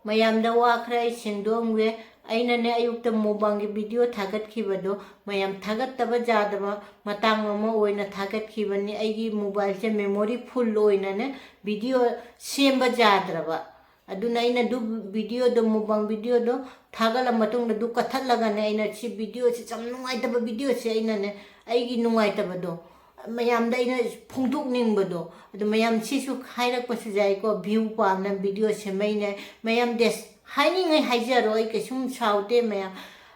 mayamda wa khara singdongwe aina ne ayukta mobangi video thagat khibado mayam thagat taba jadaba matang ama oina thagat khibani aigi mobile se memory full oina ne video semba jadraba aduna aina du video do mobang video do thagala matung du kathat laga ne aina si video se cham nungai taba video se aina ne aigi nungai taba do mayam da ina phungduk ningbado adu mayam sisu khairak pasu jai ko view pa na video se maine mayam des haini ngai haijaro ai kesum saute mayam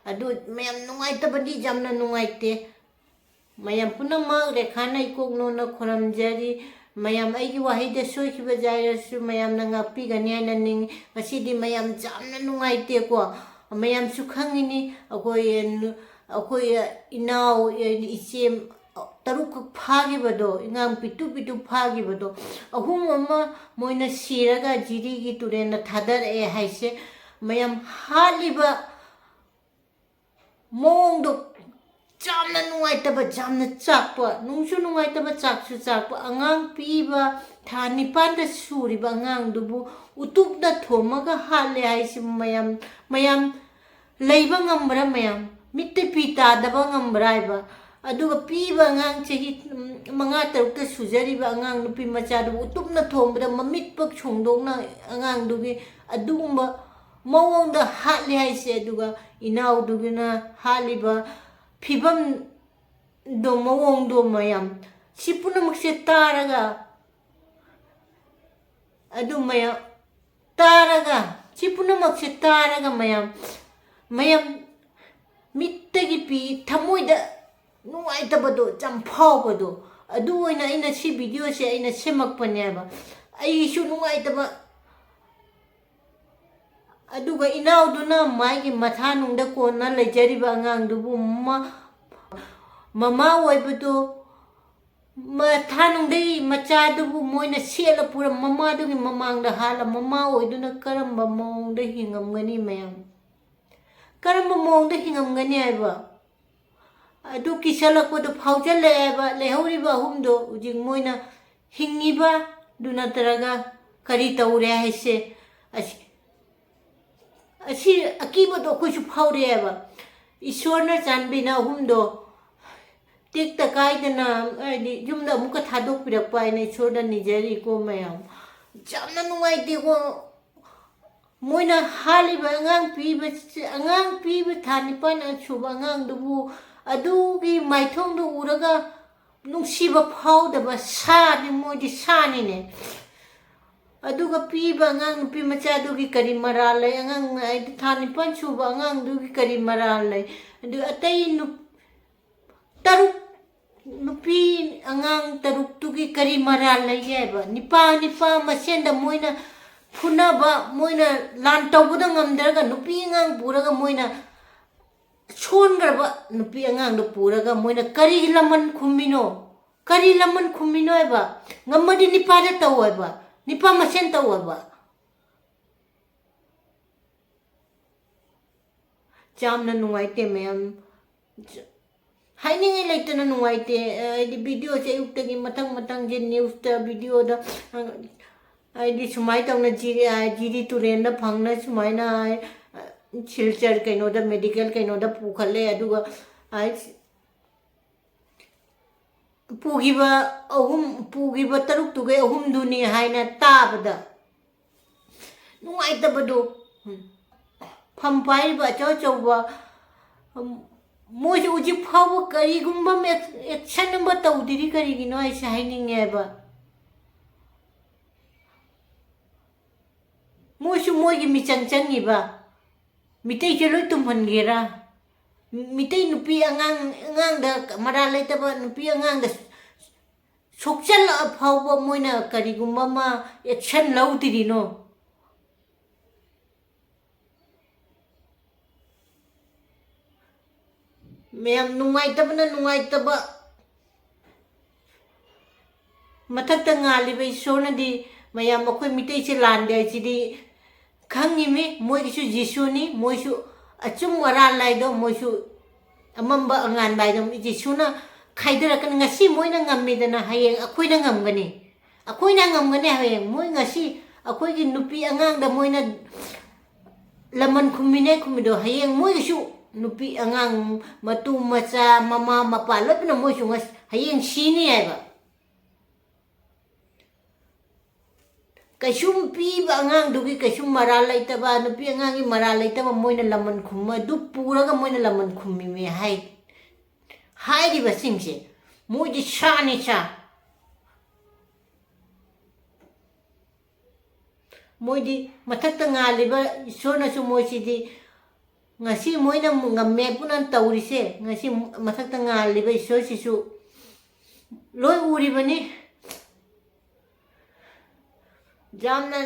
adu mayam nungai tabadi jamna nungai te mayam puna ma rekhana ikok no na khoram jari mayam aigi wahi de soi khiba jai su mayam na ngapi gani na ning asidi mayam jamna nungai te ko mayam su khangini akoi inau isem taruk phagi bado ingam pitu pitu phagi bado ahum ama moina siraga jiri gi turena thadar e haise mayam haliba mong do jamna nuai taba jamna chakpa nungsu nuai taba chaksu chakpa angang piba thani panda suri ba angang dubu utup da thomaga hale haise mayam leiba ngambra mayam mitte pita daba ngambra ba aduga piba ngang chahi manga tarukta sujariba angang nupi macha du utupna thombada mamit pak chongdongna angang dugi adumba mawongda hatli haise aduga inaw dugina haliba phibam do mawong do mayam sipuna makse taraga adu mayam taraga sipuna makse taraga mayam mittagi pi thamoi da nungaitaba cham phawbado adu oina ina si video se ina semakpane ba ai su nungaitaba aduga inauduna maigi matha nungda konna lejariba angang dubu mama oibado matha nungdai macha dubu moina sela pura mama dugi mamangda hala mama oiduna karamba mongda hingamgani mayam karamba mongda hingamgani aiba adu kisala ko do phauja leba lehori ba humdo ujing moina hingiba duna taraga kari taure haise asi akiba do ko su phaure ba ishorna chanbina humdo tikta kaidana ai jumda muka thadok pirak pai ne choda nijari ko mayam jamna nungai de ko moina haliba angang piba thani pana chuba angang dubu adugi maithong do uraga nungsiba phawdaba sani moidi sani ne aduga piba ngang nupi macha dugi kari maral lai angang ai thani panchuba angang dugi kari maral lai adu atai taruk nupi angang taruk tugi kari maral lai yeba nipa masenda moina phunaba moina lan tawbuda ngamdarga nupi angang buraga moina chongarba nupi angang do puraga moina kari laman khumino eba ngamadi nipa da tawaba nipa masen tawaba jamna nungaite mayam haini laitana nungaite di video se uktagi matang je news ta video da ai di sumai tawna jiri turenda phangna sumai na silchar kaino da medical kaino da pukhale aduga ai pugiba taruk tuge ahum duni haina tabada nungai tabado phampai ba choba moju uji phaw kari gumba action ba tawdiri kari gino ai shining ba mogi michang ba mitai jeloi tumhangera mitai nupi angang da maralai taba nupi angang da sokchal phawba moina karigumba ma action laudiri no mayam nungai taba mathakta ngali bai sona di mayam akoi mitai se lande chidi khangimi moisu jisuni moisu achum waral lai do moisu amamba angan bai do jisuna khaidara kan ngasi moina ngammidana hayeng akoina ngamgani hayeng moi ngasi akoi gi nupi angang da moina laman khumine khumido hayeng moi su nupi angang matu macha mama mapa lobna moi su ngas hayeng sini ai ba kaisum pi ba angang dugi kaisum mara laitaba nupi angangi mara laitaba moina laman khumma du puraga moina laman khummi me hai di ba singse moi di shani cha moi di mathakta ngaliba isona su moi si di ngasi moina ngamme punan taurise ngasi mathakta ngaliba iso si su loi uri bani jamna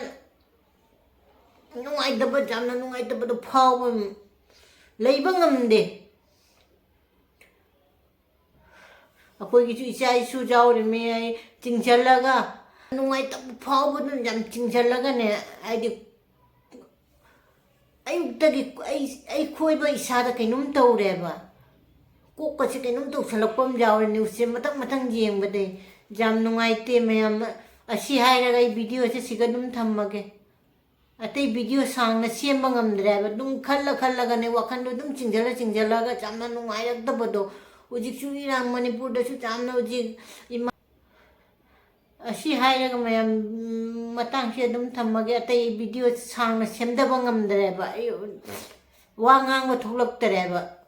nungai daba do phaw leiba ngamde akoi gi chu icha isu jauri me ai chingchalaga nungai daba phaw bu jam chingchalaga ne ai di ayuktagi ay khoiba isada kainum taureba kokka se kainum to salakpam jaure news se matang yengbade jam nungai te mayam asi hairaga ai video se sigadum thammage atei video sangna semba ngamdreba dum khalla ne wakhandu dum chingjala ga jamna nungai rakdabado ujik chu irang manipur da chu jamna ujik asi hairaga mayam matang se dum thammage atei video sangna semdaba ngamdreba wa ngang ba thoklak tareba